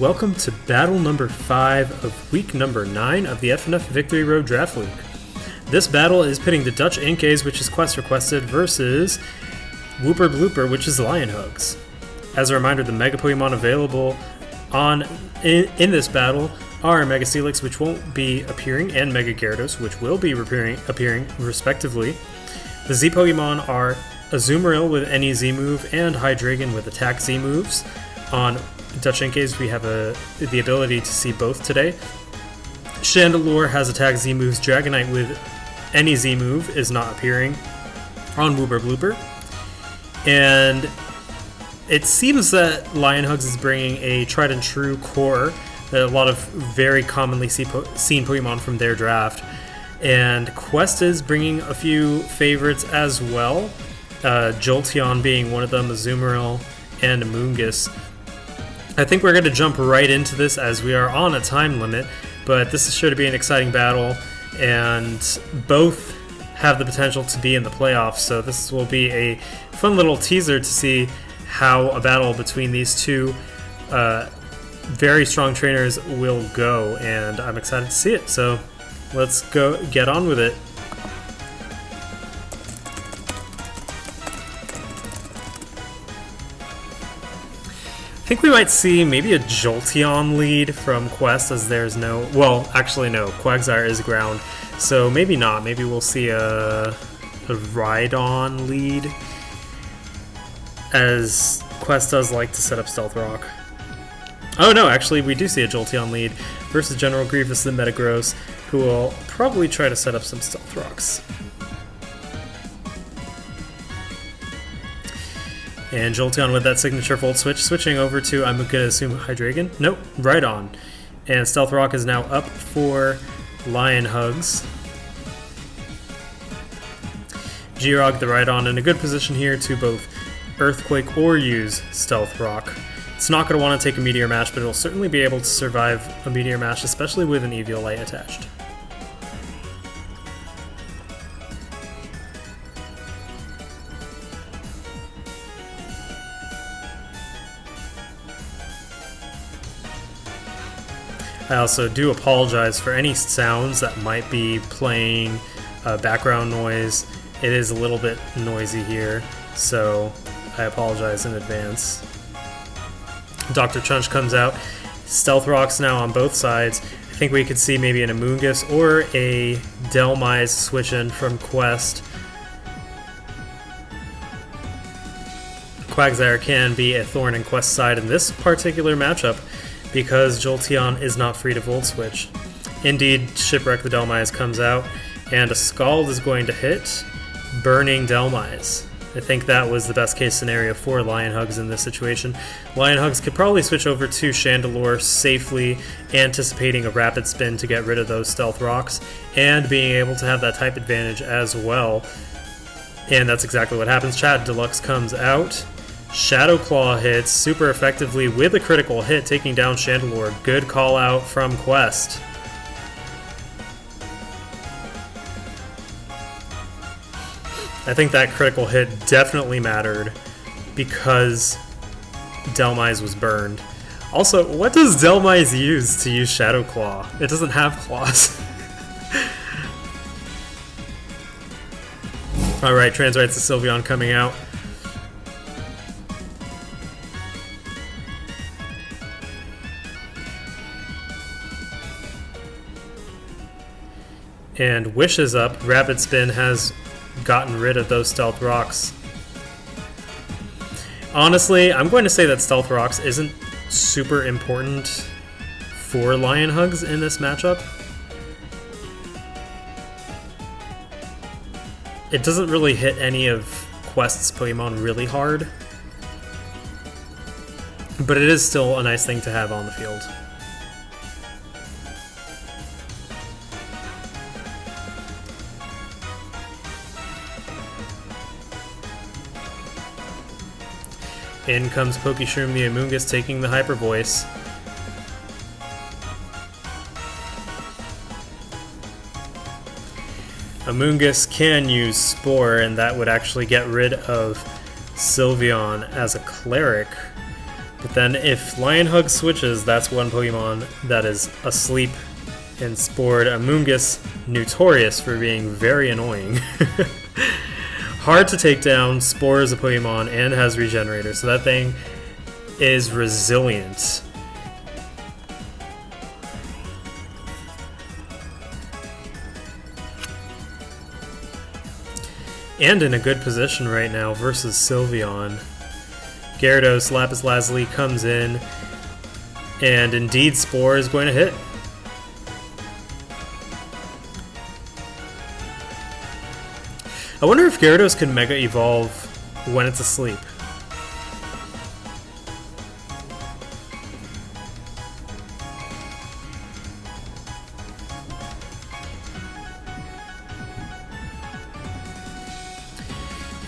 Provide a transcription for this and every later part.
Welcome to battle number 5 of week number 9 of the FnF Victory Road Draft League. This battle is pitting the Dutch Inkays, which is quest requested, versus Wooper Blooper, which is Lion Hugs. As a reminder, the Mega Pokemon available in this battle are Mega Steelix, which won't be appearing, and Mega Gyarados, which will be appearing respectively. The Z Pokemon are Azumarill with any Z move and Hydreigon with attack Z moves. On Dutch Inkays, we have the ability to see both today. Chandelure has attack Z moves. Dragonite with any Z move is not appearing on Wooper Blooper. And it seems that Lion Hugs is bringing a tried and true core, a lot of very commonly seen Pokemon from their draft. And Quest is bringing a few favorites as well, Jolteon being one of them, Azumarill, and Amoonguss. I think we're going to jump right into this as we are on a time limit, but this is sure to be an exciting battle, and both have the potential to be in the playoffs, so this will be a fun little teaser to see how a battle between these two very strong trainers will go, and I'm excited to see it, so let's go get on with it. I think we might see maybe a Jolteon lead from Quest, as there's no... Well, actually no, Quagsire is ground, so maybe not. Maybe we'll see a Rhydon lead, as Quest does like to set up Stealth Rock. Oh no, actually we do see a Jolteon lead versus General Grievous and Metagross, who will probably try to set up some Stealth Rocks. And Jolteon with that signature Volt Switch, switching over to, I'm going to assume, Hydreigon? Nope, Rhydon. And Stealth Rock is now up for Lion Hugs. Girogue the Rhydon in a good position here to both Earthquake or use Stealth Rock. It's not going to want to take a Meteor Mash, but it'll certainly be able to survive a Meteor Mash, especially with an Eviolite attached. I also do apologize for any sounds that might be playing background noise. It is a little bit noisy here, so I apologize in advance. Dr. Chunch comes out. Stealth Rocks now on both sides. I think we could see maybe an Amoonguss or a Dhelmise switch in from Quest. Quagsire can be a thorn in Quest's side in this particular matchup, because Jolteon is not free to Volt Switch. Indeed, Shipwreck the Dhelmise comes out, and a Scald is going to hit, burning Dhelmise. I think that was the best case scenario for Lion Hugs in this situation. Lion Hugs could probably switch over to Chandelure safely, anticipating a Rapid Spin to get rid of those Stealth Rocks, and being able to have that type advantage as well. And that's exactly what happens. Chad Deluxe comes out. Shadow Claw hits super effectively with a critical hit, taking down Chandelure. Good call out from Quest. I think that critical hit definitely mattered because Dhelmise was burned. Also, what does Dhelmise use to use Shadow Claw? It doesn't have claws. Alright, Transrites to Sylveon coming out. And Wish is up. Rapid Spin has gotten rid of those Stealth Rocks. Honestly, I'm going to say that Stealth Rocks isn't super important for Lion Hugs in this matchup. It doesn't really hit any of Quest's Pokemon really hard, but it is still a nice thing to have on the field. In comes Pokeshroom the Amoonguss, taking the Hyper Voice. Amoonguss can use Spore, and that would actually get rid of Sylveon as a Cleric. But then if Lion Hug switches, that's one Pokemon that is asleep and spored. Amoonguss, notorious for being very annoying. Hard to take down, spores a Pokemon, and has Regenerator, so that thing is resilient. And in a good position right now versus Sylveon. Gyarados, Lapis Lazuli comes in, and indeed Spore is going to hit. I wonder if Gyarados can Mega Evolve when it's asleep.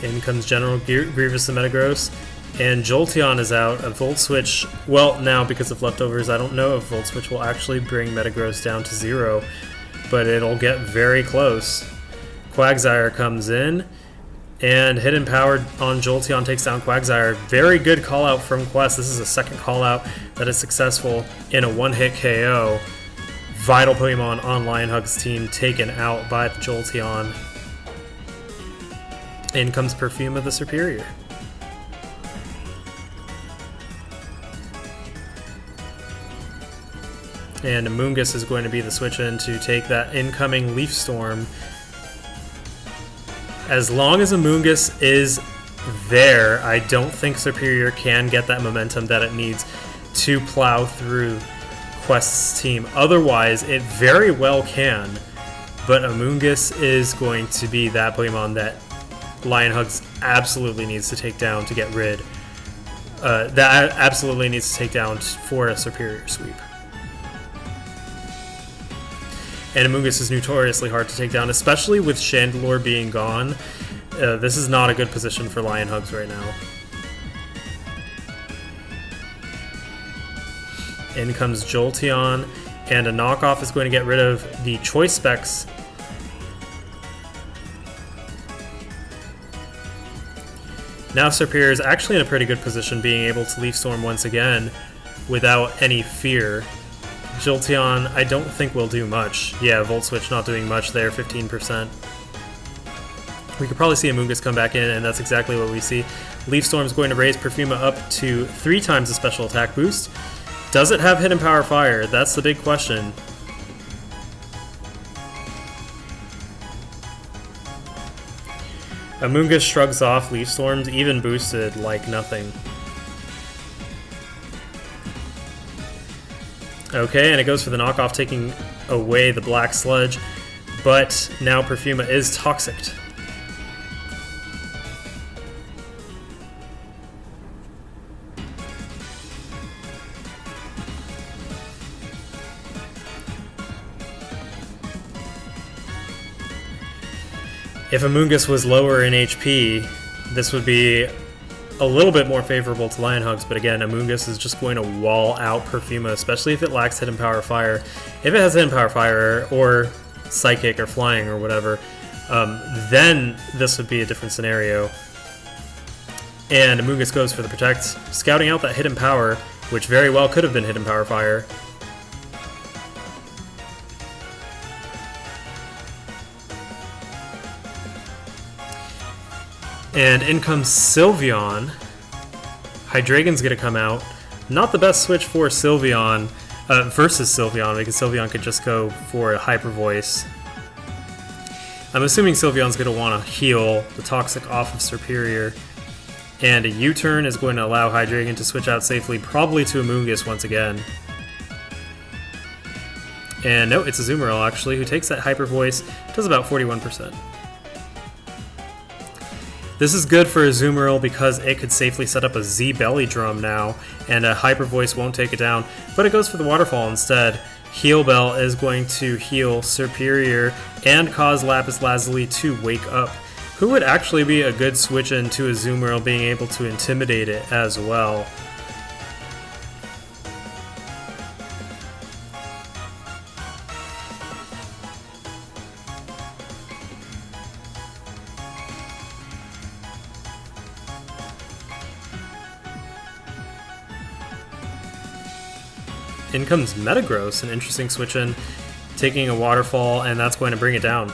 In comes General Grievous and Metagross, and Jolteon is out. A Volt Switch, well, now because of leftovers, I don't know if Volt Switch will actually bring Metagross down to 0, but it'll get very close. Quagsire comes in, and Hidden Power on Jolteon takes down Quagsire. Very good call out from Quest. This is a second call out that is successful in a one-hit KO. Vital Pokemon on Lion Hug's team taken out by the Jolteon. In comes Perfuma the Superior. And Amoonguss is going to be the switch in to take that incoming Leaf Storm. As long as Amoonguss is there, I don't think Superior can get that momentum that it needs to plow through Quest's team. Otherwise, it very well can, but Amoonguss is going to be that Pokemon that Lion Hugs absolutely needs to take down to get rid. That absolutely needs to take down for a Superior sweep. And Amoonguss is notoriously hard to take down, especially with Chandelure being gone. This is not a good position for Lion Hugs right now. In comes Jolteon, and a knockoff is going to get rid of the Choice Specs. Now Superior is actually in a pretty good position, being able to Leaf Storm once again without any fear. Jolteon, I don't think will do much. Yeah, Volt Switch not doing much there, 15%. We could probably see Amoonguss come back in, and that's exactly what we see. Leaf Storm's going to raise Perfuma up to 3 times the special attack boost. Does it have Hidden Power Fire? That's the big question. Amoonguss shrugs off Leaf Storms, even boosted like nothing. Okay, and it goes for the knockoff, taking away the Black Sludge, but now Perfuma is Toxicked. If Amoonguss was lower in HP, this would be a little bit more favorable to Lion Hugs, but again, Amoonguss is just going to wall out Perfuma, especially if it lacks Hidden Power Fire. If it has Hidden Power Fire, or Psychic, or Flying, or whatever, then this would be a different scenario. And Amoonguss goes for the Protect, scouting out that Hidden Power, which very well could have been Hidden Power Fire. And in comes Sylveon. Hydreigon's going to come out. Not the best switch for Sylveon versus Sylveon, because Sylveon could just go for a Hyper Voice. I'm assuming Sylveon's going to want to heal the Toxic off of Superior. And a U-turn is going to allow Hydreigon to switch out safely, probably to Amoonguss once again. And no, it's Azumarill actually, who takes that Hyper Voice, does about 41%. This is good for Azumarill because it could safely set up a Z Belly Drum now, and a Hyper Voice won't take it down, but it goes for the Waterfall instead. Heal Bell is going to heal Superior and cause Lapis Lazuli to wake up, who would actually be a good switch into Azumarill, being able to intimidate it as well. In comes Metagross, an interesting switch in, taking a waterfall, and that's going to bring it down.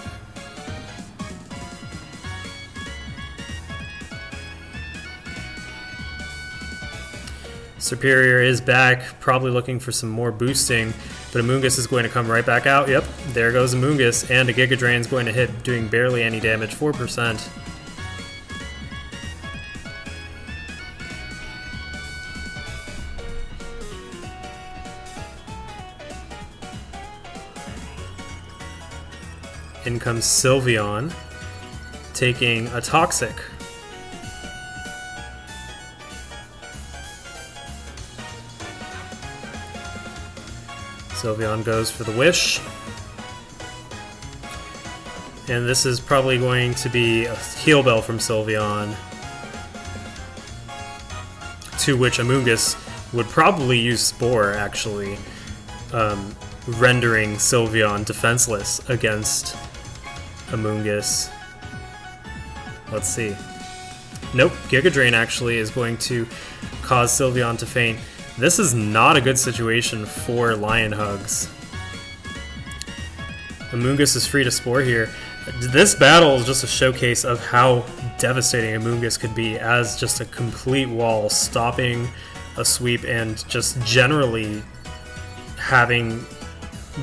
Superior is back, probably looking for some more boosting, but Amoonguss is going to come right back out. Yep, there goes Amoonguss, and a Giga Drain is going to hit, doing barely any damage, 4%. In comes Sylveon, taking a Toxic. Sylveon goes for the Wish. And this is probably going to be a Heal Bell from Sylveon, to which Amoonguss would probably use Spore, actually, rendering Sylveon defenseless against Amoonguss. Let's see. Nope, Giga Drain actually is going to cause Sylveon to faint. This is not a good situation for Lion Hugs. Amoonguss is free to Spore here. This battle is just a showcase of how devastating Amoonguss could be as just a complete wall, stopping a sweep and just generally having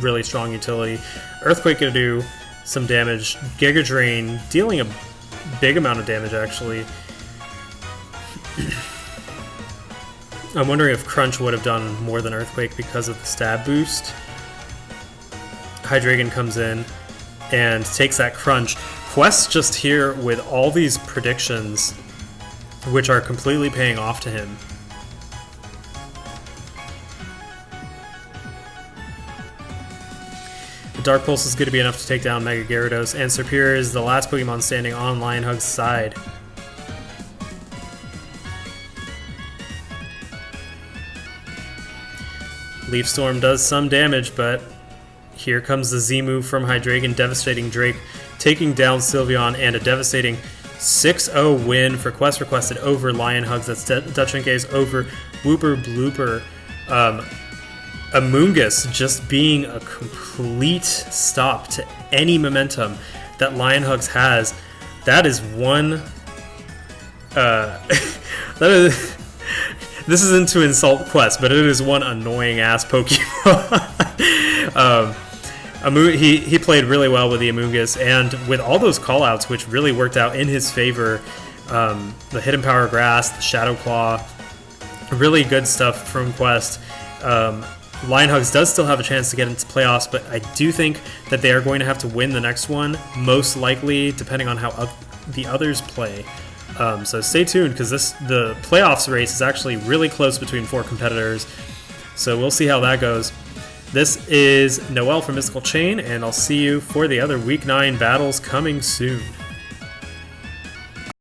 really strong utility. Earthquake gonna do some damage. Giga Drain dealing a big amount of damage, actually. I'm wondering if Crunch would have done more than Earthquake because of the stab boost. Hydreigon comes in and takes that Crunch. Quest just here with all these predictions, which are completely paying off to him. The Dark Pulse is going to be enough to take down Mega Gyarados, and Serperior is the last Pokemon standing on Lion Hug's side. Leaf Storm does some damage, but here comes the Z move from Hydreigon, devastating Drake, taking down Sylveon, and a devastating 6-0 win for Quest Requested over Lion Hugs. That's Dutch Inkays over Wooper Blooper. Amoonguss just being a complete stop to any momentum that Lion Hugs has. That is one... This isn't to insult Quest, but it is one annoying-ass Pokemon. He played really well with the Amoonguss, and with all those callouts, which really worked out in his favor, the Hidden Power Grass, the Shadow Claw, really good stuff from Quest. Lion Hugs does still have a chance to get into playoffs, but I do think that they are going to have to win the next one, most likely, depending on how the others play. So stay tuned, because the playoffs race is actually really close between 4 competitors. So we'll see how that goes. This is Noel from Mystical Chain, and I'll see you for the other Week 9 battles coming soon.